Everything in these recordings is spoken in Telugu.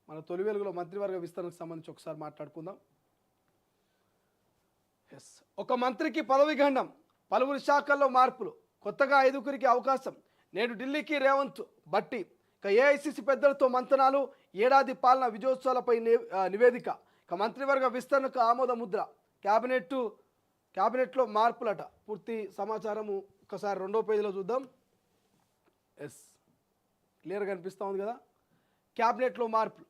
మన తొలి వెలుగులో మంత్రివర్గ విస్తరణకు సంబంధించి ఒకసారి మాట్లాడుకుందాం. ఎస్, ఒక మంత్రికి పదవి గండం, పలువురు శాఖల్లో మార్పులు, కొత్తగా 5గురికి అవకాశం. నేడు ఢిల్లీకి రేవంత్ బట్టి. ఇక ఏఐసిసి పెద్దలతో మంతనాలు, ఏడాది పాలన విజయోత్సవాలపై నివేదిక. ఇక మంత్రివర్గ విస్తరణకు ఆమోద ముద్ర. క్యాబినెట్లో మార్పులట. పూర్తి సమాచారము ఒకసారి రెండో పేజీలో చూద్దాం. ఎస్, క్లియర్గా కనిపిస్తూ ఉంది కదా. క్యాబినెట్లో మార్పులు,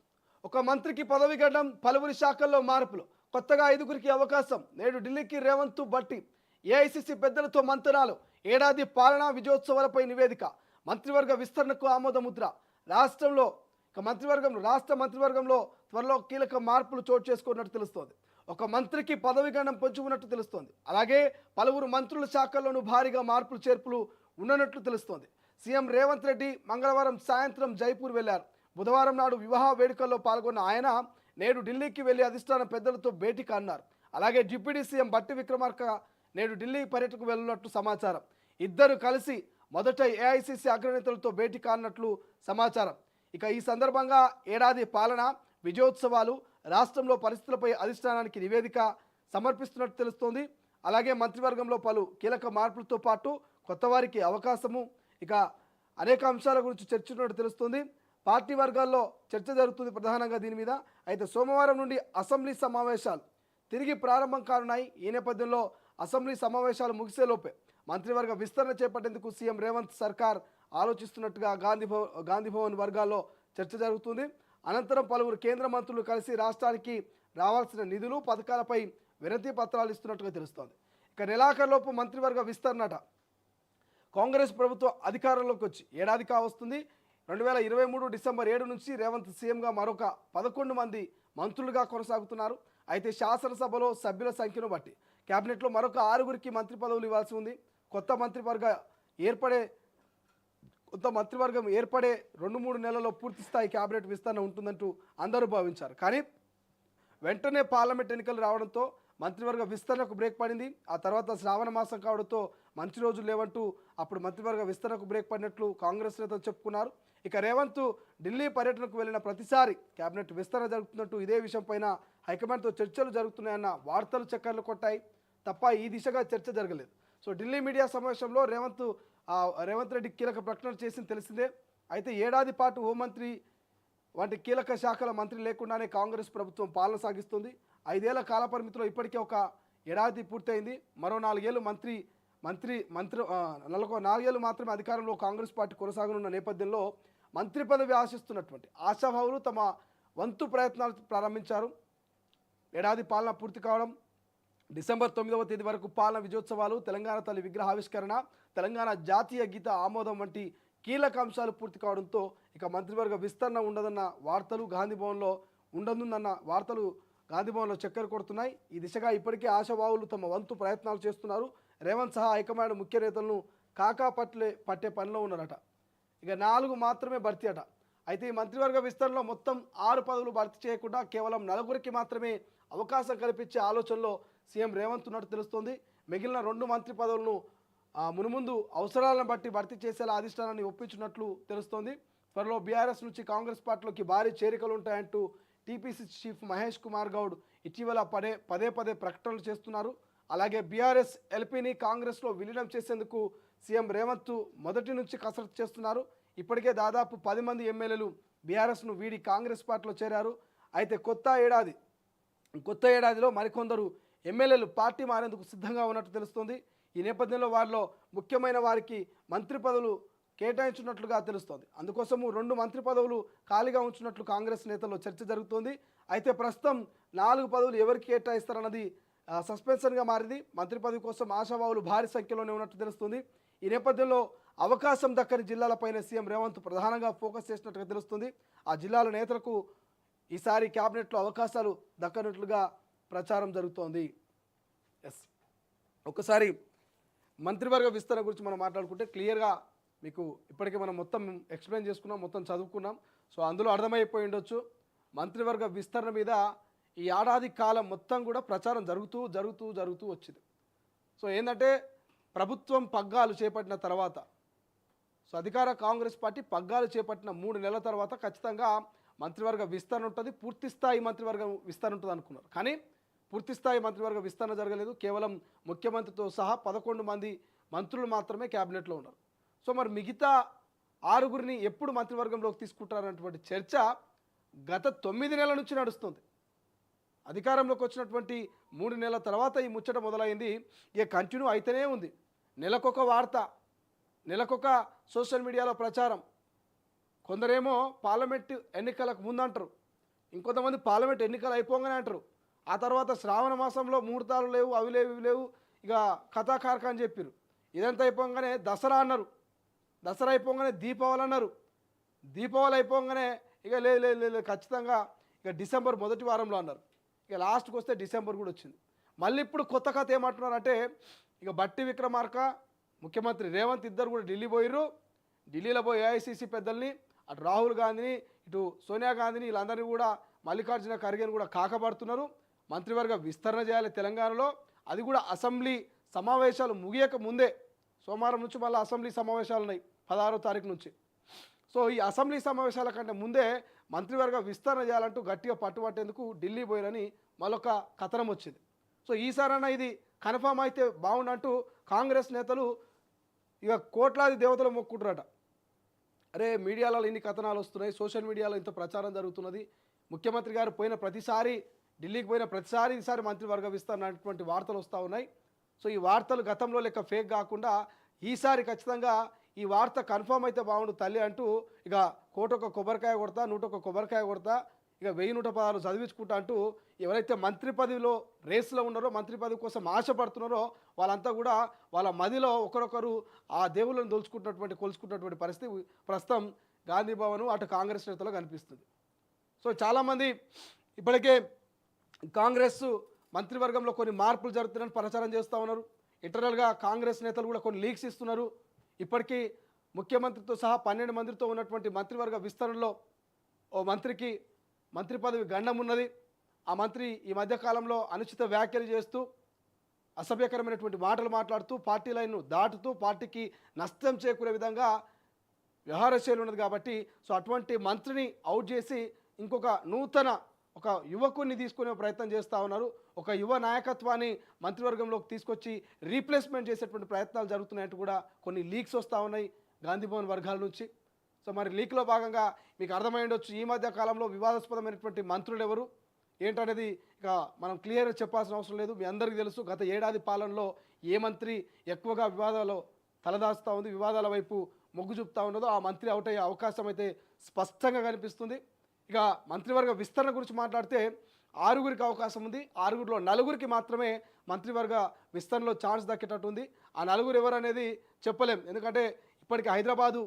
ఒక మంత్రికి పదవి గండం, పలువురి శాఖల్లో మార్పులు, కొత్తగా 5గురికి అవకాశం. నేడు ఢిల్లీకి రేవంత్ బట్టి. ఏఐసిసి పెద్దలతో మంతనాలు, ఏడాది పాలనా విజయోత్సవాలపై నివేదిక. మంత్రివర్గ విస్తరణకు ఆమోద ముద్ర. రాష్ట్ర మంత్రివర్గంలో త్వరలో కీలక మార్పులు చోటు చేసుకున్నట్టు తెలుస్తోంది. ఒక మంత్రికి పదవి గండం పంచుకున్నట్టు తెలుస్తోంది. అలాగే పలువురు మంత్రుల శాఖల్లోనూ భారీగా మార్పులు చేర్పులు ఉన్నట్లు తెలుస్తోంది. సీఎం రేవంత్ రెడ్డి మంగళవారం సాయంత్రం జైపూర్ వెళ్లారు. బుధవారం నాడు వివాహ వేడుకల్లో పాల్గొన్న ఆయన నేడు ఢిల్లీకి వెళ్లి అధిష్టాన పెద్దలతో భేటీ కానున్నారు. అలాగే డిప్యూటీ సీఎం బట్టి విక్రమార్క నేడు ఢిల్లీ పర్యటనకు వెళ్లినట్లు సమాచారం. ఇద్దరు కలిసి మొదట ఏఐసిసి అగ్రనేతలతో భేటీ కానున్నట్లు సమాచారం. ఇక ఈ సందర్భంగా ఏడాది పాలన విజయోత్సవాలు, రాష్ట్రంలో పరిస్థితులపై అధిష్టానానికి నివేదిక సమర్పిస్తున్నట్టు తెలుస్తోంది. అలాగే మంత్రివర్గంలో పలు కీలక మార్పులతో పాటు కొత్త వారికి అవకాశము, ఇక అనేక అంశాల గురించి చర్చించినట్టు తెలుస్తుంది. పార్టీ వర్గాల్లో చర్చ జరుగుతుంది ప్రధానంగా దీని మీద. అయితే సోమవారం నుండి అసెంబ్లీ సమావేశాలు తిరిగి ప్రారంభం కానున్నాయి. ఈ నేపథ్యంలో అసెంబ్లీ సమావేశాలు ముగిసేలోపే మంత్రివర్గ విస్తరణ చేపట్టేందుకు సీఎం రేవంత్ సర్కార్ ఆలోచిస్తున్నట్టుగా గాంధీభవన్ వర్గాల్లో చర్చ జరుగుతుంది. అనంతరం పలువురు కేంద్ర మంత్రులు కలిసి రాష్ట్రానికి రావాల్సిన నిధులు, పథకాలపై వినతి పత్రాలు ఇస్తున్నట్టుగా తెలుస్తోంది. ఇక నెలాఖరులోపు మంత్రివర్గ విస్తరణట. కాంగ్రెస్ ప్రభుత్వం అధికారంలోకి వచ్చి ఏడాది కావస్తుంది. 2023 డిసెంబర్ 7 నుంచి రేవంత్ సీఎంగా మరొక 11 మంది మంత్రులుగా కొనసాగుతున్నారు. అయితే శాసనసభలో సభ్యుల సంఖ్యను బట్టి క్యాబినెట్లో మరొక 6గురికి మంత్రి పదవులు ఇవ్వాల్సి ఉంది. కొత్త మంత్రివర్గం ఏర్పడే 2-3 నెలల్లో పూర్తి స్థాయి క్యాబినెట్ విస్తరణ ఉంటుందంటూ అందరూ భావించారు. కానీ వెంటనే పార్లమెంట్ ఎన్నికలు రావడంతో మంత్రివర్గ విస్తరణకు బ్రేక్ పడింది. ఆ తర్వాత శ్రావణ మాసం కావడంతో మంచి రోజులు లేవంటూ అప్పుడు మంత్రివర్గ విస్తరణకు బ్రేక్ పడినట్లు కాంగ్రెస్ నేతలు చెప్పుకున్నారు. ఇక రేవంత్ ఢిల్లీ పర్యటనకు వెళ్లిన ప్రతిసారి క్యాబినెట్ విస్తరణ జరుగుతున్నట్టు, ఇదే విషయంపైన హైకమాండ్తో చర్చలు జరుగుతున్నాయన్న వార్తలు చక్కర్లు కొట్టాయి తప్ప ఈ దిశగా చర్చ జరగలేదు. సో ఢిల్లీ మీడియా సమావేశంలో రేవంత్ రెడ్డి కీలక ప్రకటన చేసింది తెలిసిందే. అయితే ఏడాది పాటు హోంమంత్రి వంటి కీలక శాఖల మంత్రి లేకుండానే కాంగ్రెస్ ప్రభుత్వం పాలన సాగిస్తుంది. 5 ఏళ్ల కాలపరిమితిలో ఇప్పటికే ఒక ఏడాది పూర్తయింది. మరో 4 ఏళ్ళు 4 ఏళ్ళు మాత్రమే అధికారంలో కాంగ్రెస్ పార్టీ కొనసాగనున్న నేపథ్యంలో మంత్రి పదవి ఆశిస్తున్నటువంటి ఆశాభావులు తమ వంతు ప్రయత్నాలు ప్రారంభించారు. ఏడాది పాలన పూర్తి కావడం, డిసెంబర్ 9వ తేదీ వరకు పాలన విజయోత్సవాలు, తెలంగాణ తల్లి విగ్రహావిష్కరణ, తెలంగాణ జాతీయ గీత ఆమోదం వంటి కీలక అంశాలు పూర్తి కావడంతో ఇక మంత్రివర్గ విస్తరణ ఉండదన్న వార్తలు గాంధీభవన్లో చక్కెర కొడుతున్నాయి. ఈ దిశగా ఇప్పటికే ఆశావాహులు తమ వంతు ప్రయత్నాలు చేస్తున్నారు. రేవంత్ సహా హైకమాండ్ ముఖ్య నేతలను పట్టే పనిలో ఉన్నారట. ఇక 4 మాత్రమే భర్తీ అట. అయితే ఈ మంత్రివర్గ విస్తరణలో మొత్తం 6 పదవులు భర్తీ చేయకుండా కేవలం 4గురికి మాత్రమే అవకాశం కల్పించే ఆలోచనలో సీఎం రేవంత్ ఉన్నట్టు తెలుస్తోంది. మిగిలిన 2 మంత్రి పదవులను మునుముందు అవసరాలను బట్టి భర్తీ చేసేలా అధిష్టానాన్ని ఒప్పించినట్లు తెలుస్తోంది. త్వరలో బీఆర్ఎస్ నుంచి కాంగ్రెస్ పార్టీలోకి భారీ చేరికలు ఉంటాయంటూ టీపీసీ చీఫ్ మహేష్ కుమార్ గౌడ్ ఇటీవల పదే ప్రకటనలు చేస్తున్నారు. అలాగే బీఆర్ఎస్ ఎల్పీని కాంగ్రెస్లో విలీనం చేసేందుకు సీఎం రేవంత్ మొదటి నుంచి కసరత్తు చేస్తున్నారు. ఇప్పటికే దాదాపు 10 మంది ఎమ్మెల్యేలు బీఆర్ఎస్ను వీడి కాంగ్రెస్ పార్టీలో చేరారు. అయితే కొత్త ఏడాదిలో మరికొందరు ఎమ్మెల్యేలు పార్టీ మారేందుకు సిద్ధంగా ఉన్నట్టు తెలుస్తోంది. ఈ నేపథ్యంలో వారిలో ముఖ్యమైన వారికి మంత్రి పదవులు కేటాయించినట్లుగా తెలుస్తోంది. అందుకోసము 2 మంత్రి పదవులు ఖాళీగా ఉంచినట్లు కాంగ్రెస్ నేతల్లో చర్చ జరుగుతోంది. అయితే ప్రస్తుతం 4 పదవులు ఎవరికి కేటాయిస్తారన్నది సస్పెన్షన్గా మారింది. మంత్రి పదవి కోసం ఆశావాహులు భారీ సంఖ్యలోనే ఉన్నట్టు తెలుస్తుంది. ఈ నేపథ్యంలో అవకాశం దక్కని జిల్లాలపైన సీఎం రేవంత్ ప్రధానంగా ఫోకస్ చేసినట్టుగా తెలుస్తుంది. ఆ జిల్లాల నేతలకు ఈసారి క్యాబినెట్లో అవకాశాలు దక్కనట్లుగా ప్రచారం జరుగుతోంది. ఎస్, ఒకసారి మంత్రివర్గ విస్తరణ గురించి మనం మాట్లాడుకుంటే క్లియర్గా మీకు ఇప్పటికే మనం మొత్తం ఎక్స్ప్లెయిన్ చేసుకున్నాం, మొత్తం చదువుకున్నాం. సో అందులో అర్థమైపోయి ఉండొచ్చు. మంత్రివర్గ విస్తరణ మీద ఈ ఏడాది కాలం మొత్తం కూడా ప్రచారం జరుగుతూ వచ్చింది. సో ఏంటంటే ప్రభుత్వం పగ్గాలు చేపట్టిన తర్వాత, సో అధికార కాంగ్రెస్ పార్టీ పగ్గాలు చేపట్టిన 3 నెలల తర్వాత ఖచ్చితంగా మంత్రివర్గ విస్తరణ ఉంటుంది, పూర్తి స్థాయి మంత్రివర్గ విస్తరణ ఉంటుంది అనుకున్నారు. కానీ పూర్తి స్థాయి మంత్రివర్గ విస్తరణ జరగలేదు. కేవలం ముఖ్యమంత్రితో సహా 11 మంది మంత్రులు మాత్రమే క్యాబినెట్లో ఉన్నారు. సో మరి మిగతా 6గురిని ఎప్పుడు మంత్రివర్గంలోకి తీసుకుంటారన్నటువంటి చర్చ గత 9 నెలల నుంచి నడుస్తుంది. అధికారంలోకి వచ్చినటువంటి 3 నెలల తర్వాత ఈ ముచ్చట మొదలైంది. ఇక కంటిన్యూ అయితేనే ఉంది. నెలకొక వార్త, నెలకొక సోషల్ మీడియాలో ప్రచారం. కొందరేమో పార్లమెంట్ ఎన్నికలకు ముందంటారు, ఇంకొంతమంది పార్లమెంట్ ఎన్నికలు అయిపోగానే అంటారు. ఆ తర్వాత శ్రావణ మాసంలో ముహూర్తాలు లేవు, అవి లేవు, ఇవి లేవు, ఇక కథాకారక అని చెప్పారు. ఇదంతా అయిపోగానే దసరా అన్నారు, దసరా అయిపోగానే దీపావళి అన్నారు, దీపావళి అయిపోగానే ఇక లేదు లేదు లేదు ఖచ్చితంగా ఇక డిసెంబర్ మొదటి వారంలో అన్నారు. ఇక లాస్ట్కి వస్తే డిసెంబర్ కూడా వచ్చింది. మళ్ళీ ఇప్పుడు కొత్త కథ ఏమంటున్నారంటే ఇక బట్టి విక్రమార్క, ముఖ్యమంత్రి రేవంత్ ఇద్దరు కూడా ఢిల్లీ పోయిర్రు. ఢిల్లీలో పోయి ఏఐసిసి పెద్దల్ని, అటు రాహుల్ గాంధీని, ఇటు సోనియా గాంధీని, వీళ్ళందరినీ కూడా మల్లికార్జున ఖర్గేని కూడా కాకపడుతున్నారు. మంత్రివర్గ విస్తరణ చేయాలి తెలంగాణలో, అది కూడా అసెంబ్లీ సమావేశాలు ముగియక ముందే. సోమవారం నుంచి మళ్ళీ అసెంబ్లీ సమావేశాలు ఉన్నాయి 16వ తారీఖు నుంచి. సో ఈ అసెంబ్లీ సమావేశాల కంటే ముందే మంత్రివర్గ విస్తరణ చేయాలంటూ గట్టిగా పట్టుబట్టేందుకు ఢిల్లీ పోయిరని మరొక కథనం వచ్చింది. సో ఈసారైనా ఇది కన్ఫామ్ అయితే బాగుండంటూ కాంగ్రెస్ నేతలు ఇక కోట్లాది దేవతలు మొక్కుంటారట. అరే మీడియాలో ఇన్ని కథనాలు వస్తున్నాయి, సోషల్ మీడియాలో ఇంత ప్రచారం జరుగుతున్నది, ముఖ్యమంత్రి గారు పోయిన ప్రతిసారి, ఢిల్లీకి పోయిన ప్రతిసారి ఈసారి మంత్రివర్గ విస్తరణ అనేటువంటి వార్తలు వస్తూ ఉన్నాయి. సో ఈ వార్తలు గతంలో లెక్క ఫేక్ కాకుండా ఈసారి ఖచ్చితంగా ఈ వార్త కన్ఫామ్ అయితే బాగుండు తల్లి అంటూ ఇక కోటొక కొబ్బరికాయ కొడతా, 101 కొబ్బరికాయ కొడతా, ఇక 1116 చదివించుకుంటా అంటూ ఎవరైతే మంత్రి పదవిలో రేసులో ఉన్నారో, మంత్రి పదవి కోసం ఆశపడుతున్నారో వాళ్ళంతా కూడా వాళ్ళ మదిలో ఒకరొకరు ఆ దేవుళ్ళను కొలుచుకుంటున్నటువంటి పరిస్థితి ప్రస్తుతం గాంధీ భవన్ అటు కాంగ్రెస్ నేతలో కనిపిస్తుంది. సో చాలామంది ఇప్పటికే కాంగ్రెస్ మంత్రివర్గంలో కొన్ని మార్పులు జరుగుతున్నాయని ప్రచారం చేస్తూ ఉన్నారు. ఇంటర్నల్గా కాంగ్రెస్ నేతలు కూడా కొన్ని లీక్స్ ఇస్తున్నారు. ఇప్పటికీ ముఖ్యమంత్రితో సహా 12 మందితో ఉన్నటువంటి మంత్రివర్గ విస్తరణలో ఓ మంత్రికి మంత్రి పదవి గండం ఉన్నది. ఆ మంత్రి ఈ మధ్యకాలంలో అనుచిత వ్యాఖ్యలు చేస్తూ, అసభ్యకరమైనటువంటి మాటలు మాట్లాడుతూ, పార్టీ లైన్ను దాటుతూ పార్టీకి నష్టం చేకూరే విధంగా వ్యవహారశైలి ఉన్నది. కాబట్టి సో అటువంటి మంత్రిని అవుట్ చేసి ఇంకొక నూతన ఒక యువకుడిని తీసుకునే ప్రయత్నం చేస్తూ ఉన్నారు. ఒక యువ నాయకత్వాన్ని మంత్రివర్గంలోకి తీసుకొచ్చి రీప్లేస్మెంట్ చేసేటువంటి ప్రయత్నాలు జరుగుతున్నాయంటూ కూడా కొన్ని లీక్స్ వస్తూ ఉన్నాయి గాంధీ భవన్ వర్గాల నుంచి. సో మరి లీక్లో భాగంగా మీకు అర్థమై ఉండొచ్చు ఈ మధ్య కాలంలో వివాదాస్పదమైనటువంటి మంత్రులు ఎవరు ఏంటనేది ఇక మనం క్లియర్గా చెప్పాల్సిన అవసరం లేదు. మీ అందరికీ తెలుసు గత ఏడాది పాలనలో ఏ మంత్రి ఎక్కువగా వివాదాల్లో తలదాస్తూ ఉంది, వివాదాల వైపు మొగ్గు చూపుతూ ఉన్నదో ఆ మంత్రి అవుట్ అయ్యే అవకాశం అయితే స్పష్టంగా కనిపిస్తుంది. ఇక మంత్రివర్గ విస్తరణ గురించి మాట్లాడితే 6గురికి అవకాశం ఉంది. 6గురిలో 4గురికి మాత్రమే మంత్రివర్గ విస్తరణలో ఛాన్స్ దక్కేటట్టు ఉంది. ఆ 4గురు ఎవరు అనేది చెప్పలేం, ఎందుకంటే ఇప్పటికీ హైదరాబాదు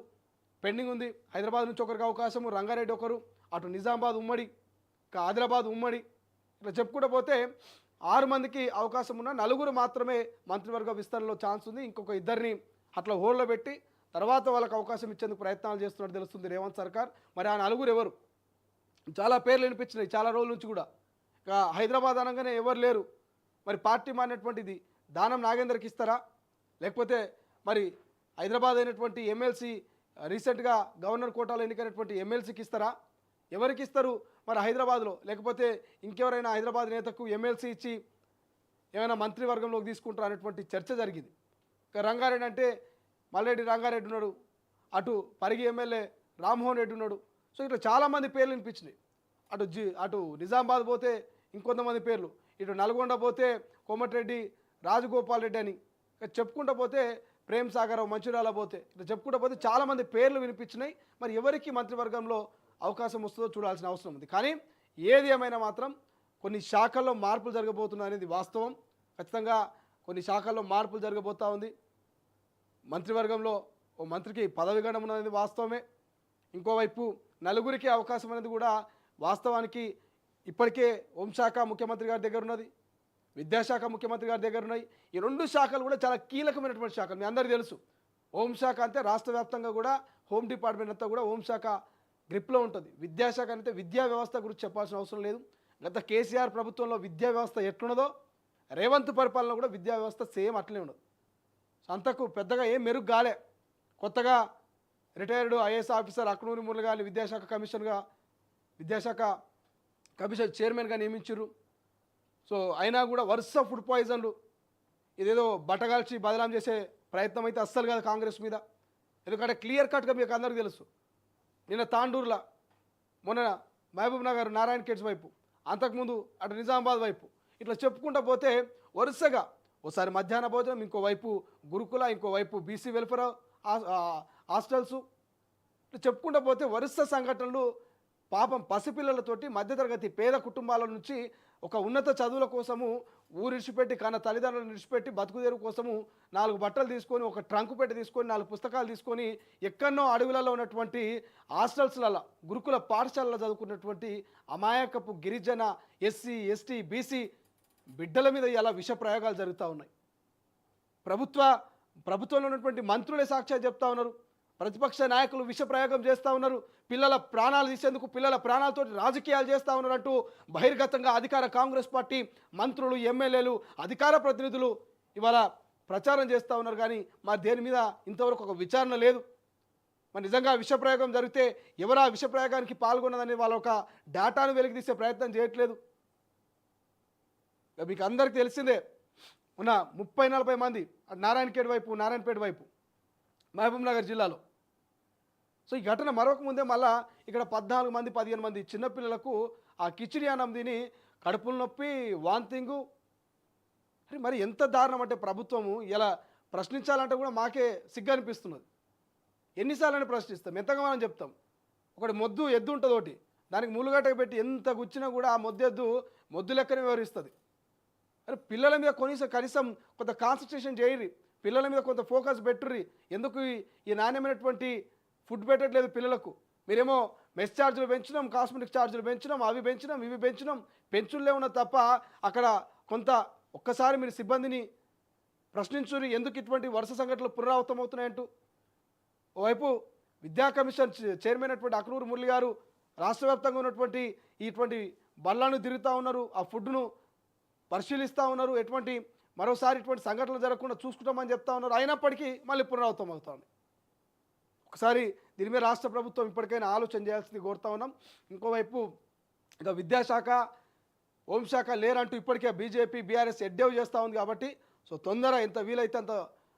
పెండింగ్ ఉంది. హైదరాబాద్ నుంచి ఒకరికి అవకాశము, రంగారెడ్డి ఒకరు, అటు నిజామాబాద్ ఉమ్మడి, ఇక ఆదిలాబాద్ ఉమ్మడి, ఇట్లా చెప్పుకుంటూ పోతే 6 మందికి అవకాశం ఉన్న 4గురు మాత్రమే మంత్రివర్గ విస్తరణలో ఛాన్స్ ఉంది. ఇంకొక 2ని అట్లా హోల్డ్లో పెట్టి తర్వాత వాళ్ళకి అవకాశం ఇచ్చేందుకు ప్రయత్నాలు చేస్తున్నట్టు తెలుస్తుంది రేవంత్ సర్కార్. మరి ఆ 4గురు ఎవరు? చాలా పేర్లు వినిపించినాయి చాలా రోజుల నుంచి కూడా. ఇక హైదరాబాద్ అనగానే ఎవరు లేరు. మరి పార్టీ మారినటువంటిది దానం నాగేందర్కి ఇస్తారా, లేకపోతే మరి హైదరాబాద్ అయినటువంటి ఎమ్మెల్సీ రీసెంట్గా గవర్నర్ కోటాలో ఎన్నికైనటువంటి ఎమ్మెల్సీకి ఇస్తారా? ఎవరికి ఇస్తారు మరి హైదరాబాద్లో? లేకపోతే ఇంకెవరైనా హైదరాబాద్ నేతకు ఎమ్మెల్సీ ఇచ్చి ఏమైనా మంత్రివర్గంలోకి తీసుకుంటారు అనేటువంటి చర్చ జరిగింది. ఇక రంగారెడ్డి అంటే మల్లెడ్డి రంగారెడ్డి ఉన్నాడు, అటు పరిగి ఎమ్మెల్యే రామ్మోహన్ రెడ్డి ఉన్నాడు. సో ఇట్లా చాలామంది పేర్లు వినిపించినాయి. అటు నిజామాబాద్ పోతే ఇంకొంతమంది పేర్లు, ఇటు నల్గొండ పోతే కోమటిరెడ్డి రాజగోపాల్ రెడ్డి అని, చెప్పుకుంటూ పోతే ప్రేమ్ సాగర్, మంచిర్యాల పోతే ఇట్లా చెప్పుకుంటూ పోతే చాలామంది పేర్లు వినిపించినాయి. మరి ఎవరికి మంత్రివర్గంలో అవకాశం వస్తుందో చూడాల్సిన అవసరం ఉంది. కానీ ఏది ఏమైనా మాత్రం కొన్ని శాఖల్లో మార్పులు జరగబోతున్నాయి అనేది వాస్తవం. ఖచ్చితంగా కొన్ని శాఖల్లో మార్పులు జరగబోతూ ఉంది. మంత్రివర్గంలో ఓ మంత్రికి పదవి గండం ఉన్నది వాస్తవమే. ఇంకోవైపు 4గురికి అవకాశం అనేది కూడా వాస్తవానికి ఇప్పటికే హోంశాఖ ముఖ్యమంత్రి గారి దగ్గర ఉన్నది, విద్యాశాఖ ముఖ్యమంత్రి గారి దగ్గర ఉన్నాయి. ఈ 2 శాఖలు కూడా చాలా కీలకమైనటువంటి శాఖలు. మీ అందరికీ తెలుసు హోంశాఖ అంటే రాష్ట్ర వ్యాప్తంగా కూడా హోమ్ డిపార్ట్మెంట్ అంతా కూడా హోంశాఖ గ్రిప్లో ఉంటుంది. విద్యాశాఖ అంటే విద్యా వ్యవస్థ గురించి చెప్పాల్సిన అవసరం లేదు. గత కేసీఆర్ ప్రభుత్వంలో విద్యా వ్యవస్థ ఎట్లున్నదో రేవంత్ పరిపాలన కూడా విద్యా వ్యవస్థ సేమ్ అట్లనే ఉండదు. అంతకు పెద్దగా ఏం మెరుగు కాలే. కొత్తగా రిటైర్డ్ ఐఏఎస్ ఆఫీసర్ అక్నూరి మురళి గారిని విద్యాశాఖ కమిషన్గా విద్యాశాఖ కమిషన్ చైర్మన్గా నియమించారు. సో అయినా కూడా వరుస ఫుడ్ పాయిజన్లు, ఇదేదో బట్టగాల్చి బదనాం చేసే ప్రయత్నం అయితే అస్సలు కాదు కాంగ్రెస్ మీద. ఎందుకంటే క్లియర్ కట్గా మీకు అందరికీ తెలుసు. నిన్న తాండూరులో, మొన్న మహబూబ్ నగర్ నారాయణ ఖేడ్స్ వైపు, అంతకుముందు అటు నిజామాబాద్ వైపు, ఇట్లా చెప్పుకుంటూ పోతే వరుసగా ఒకసారి మధ్యాహ్న భోజనం, ఇంకోవైపు గురుకుల, ఇంకోవైపు బీసీ వెల్ఫేర్ హాస్టల్స్, ఇట్లా చెప్పుకుంటూ పోతే వరుస సంఘటనలు. పాపం పసిపిల్లలతోటి మధ్యతరగతి పేద కుటుంబాల నుంచి ఒక ఉన్నత చదువుల కోసము ఊరు ఇడిచిపెట్టి, కన్న తల్లిదండ్రులను ఇడిచిపెట్టి బతుకుదేరు కోసము 4 బట్టలు తీసుకొని, ఒక ట్రంకు పెట్టి తీసుకొని, 4 పుస్తకాలు తీసుకొని ఎక్కడో అడవులలో ఉన్నటువంటి హాస్టల్స్లలో, గురుకుల పాఠశాలలో చదువుకున్నటువంటి అమాయకపు గిరిజన, ఎస్సీ, ఎస్టీ, బీసీ బిడ్డల మీద ఇలా విష ప్రయోగాలు జరుగుతూ ఉన్నాయి. ప్రభుత్వంలో ఉన్నటువంటి మంత్రులే సాక్ష్యాలు చెప్తా ఉన్నారు. ప్రతిపక్ష నాయకులు విష ప్రయోగం చేస్తూ ఉన్నారు. పిల్లల ప్రాణాలు తీసేందుకు, పిల్లల ప్రాణాలతో రాజకీయాలు చేస్తూ ఉన్నారంటూ బహిర్గతంగా అధికార కాంగ్రెస్ పార్టీ మంత్రులు, ఎమ్మెల్యేలు, అధికార ప్రతినిధులు ఇవాళ ప్రచారం చేస్తూ ఉన్నారు. కానీ మరి దేని మీద ఇంతవరకు ఒక విచారణ లేదు. మరి నిజంగా విష ప్రయోగం జరిగితే ఎవరా విష ప్రయోగానికి పాల్గొన్నదని వాళ్ళ ఒక డేటాను వెలికితీసే ప్రయత్నం చేయట్లేదు. మీకు అందరికీ తెలిసిందే, ఉన్న 30-40 మంది నారాయణఖేడ్ వైపు, నారాయణపేట వైపు, మహబూబ్ నగర్ జిల్లాలో. సో ఈ ఘటన మరొక ముందే మళ్ళా ఇక్కడ 14 మంది 15 మంది చిన్నపిల్లలకు ఆ కిచిడి అన్నం తిని కడుపులు నొప్పి, వాంతింగు. మరి ఎంత దారుణం అంటే ప్రభుత్వము ఇలా ప్రశ్నించాలంటే కూడా మాకే సిగ్గు అనిపిస్తున్నది. ఎన్నిసార్లు ప్రశ్నిస్తాం, ఎంతగా మనం చెప్తాం. ఒకటి ఎద్దు ఉంటుంది, ఒకటి దానికి ములుగట్టకు పెట్టి ఎంత గుచ్చినా కూడా ఆ మొద్దు లెక్కనే వివరిస్తుంది. అరే పిల్లల మీద కనీసం కొంత కాన్సన్ట్రేషన్ చేయరి, పిల్లల మీద కొంత ఫోకస్ పెట్టుర్రి. ఎందుకు ఈ నాణ్యమైనటువంటి ఫుడ్ పెట్టట్లేదు పిల్లలకు? మీరేమో మెస్ ఛార్జీలు పెంచినాం, కాస్మెటిక్ ఛార్జీలు పెంచినాం, అవి పెంచినాం, ఇవి పెంచినాం, పెంచులే ఉన్న తప్ప అక్కడ కొంత ఒక్కసారి మీరు సిబ్బందిని ప్రశ్నించుర్రి, ఎందుకు ఇటువంటి వరుస సంఘటనలు పునరావృతం అవుతున్నాయంటూ. ఓవైపు విద్యా కమిషన్ చైర్మన్ అయినటువంటి అక్రూరు మురళి గారు రాష్ట్ర వ్యాప్తంగా ఉన్నటువంటి ఇటువంటి బళ్ళను తిరుగుతూ ఉన్నారు, ఆ ఫుడ్ను పరిశీలిస్తూ ఉన్నారు. మరోసారి ఇటువంటి సంఘటనలు జరగకుండా చూసుకుంటామని చెప్తా ఉన్నారు. అయినప్పటికీ మళ్ళీ పునరావృతం అవుతుంది. ఒకసారి దీని మీద రాష్ట్ర ప్రభుత్వం ఇప్పటికైనా ఆలోచన చేయాల్సింది కోరుతా ఉన్నాం. ఇంకోవైపు ఇక విద్యాశాఖ, హోంశాఖ లేరంటూ ఇప్పటికే బీజేపీ, బీఆర్ఎస్ ఎడ్డేవ్ చేస్తూ ఉంది. కాబట్టి సో ఎంత వీలైతే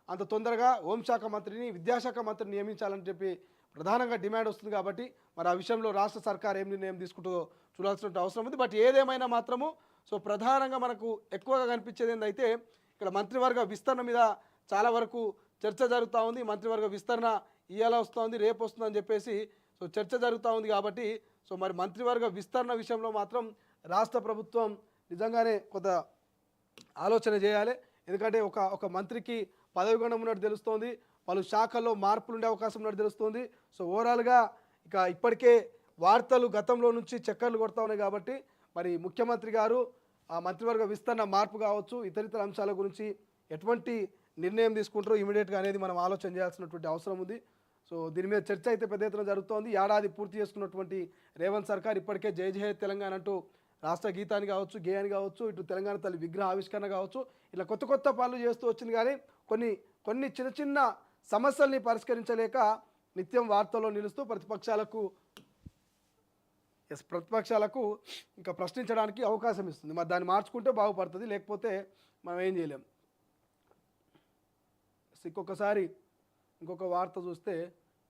అంత తొందరగా హోంశాఖ మంత్రిని, విద్యాశాఖ మంత్రిని నియమించాలని చెప్పి ప్రధానంగా డిమాండ్ వస్తుంది. కాబట్టి మరి ఆ విషయంలో రాష్ట్ర సర్కార్ ఏం నిర్ణయం తీసుకుంటుందో చూడాల్సిన అవసరం ఉంది. బట్ ఏదేమైనా మాత్రము సో ప్రధానంగా మనకు ఎక్కువగా కనిపించేది ఏంటంటే ఇక్కడ మంత్రివర్గ విస్తరణ మీద చాలా వరకు చర్చ జరుగుతూ ఉంది. మంత్రివర్గ విస్తరణ ఇవాళ వస్తుంది, రేపు వస్తుందని చెప్పేసి సో చర్చ జరుగుతూ ఉంది. కాబట్టి సో మరి మంత్రివర్గ విస్తరణ విషయంలో మాత్రం రాష్ట్ర ప్రభుత్వం నిజంగానే కొంత ఆలోచన చేయాలి. ఎందుకంటే ఒక మంత్రికి పదవి గణం ఉన్నట్టు తెలుస్తోంది, పలు శాఖల్లో మార్పులు ఉండే అవకాశం ఉన్నట్టు తెలుస్తుంది. సో ఓవరాల్గా ఇక ఇప్పటికే వార్తలు గతంలో నుంచి చక్కర్లు కొడతా ఉన్నాయి. కాబట్టి మరి ముఖ్యమంత్రి గారు ఆ మంత్రివర్గ విస్తరణ మార్పు కావచ్చు, ఇతరితర అంశాల గురించి ఎటువంటి నిర్ణయం తీసుకుంటారో ఇమీడియట్గా అనేది మనం ఆలోచన చేయాల్సినటువంటి అవసరం ఉంది. సో దీని మీద చర్చ అయితే పెద్ద ఎత్తున జరుగుతోంది. ఏడాది పూర్తి చేసుకున్నటువంటి రేవంత్ సర్కార్ ఇప్పటికే జై జై తెలంగాణ అంటూ రాష్ట్ర గీతాన్ని కావచ్చు, గేయాన్ని కావచ్చు, ఇటు తెలంగాణ తల్లి విగ్రహ ఆవిష్కరణ కావచ్చు, ఇలా కొత్త పనులు చేస్తూ వచ్చింది. కానీ కొన్ని చిన్న సమస్యల్ని పరిష్కరించలేక నిత్యం వార్తల్లో నిలుస్తూ ప్రతిపక్షాలకు ఇంకా ప్రశ్నించడానికి అవకాశం ఇస్తుంది. మరి దాన్ని మార్చుకుంటే బాగుపడుతుంది, లేకపోతే మనం ఏం చేయలేం. ఇంకొక వార్త చూస్తే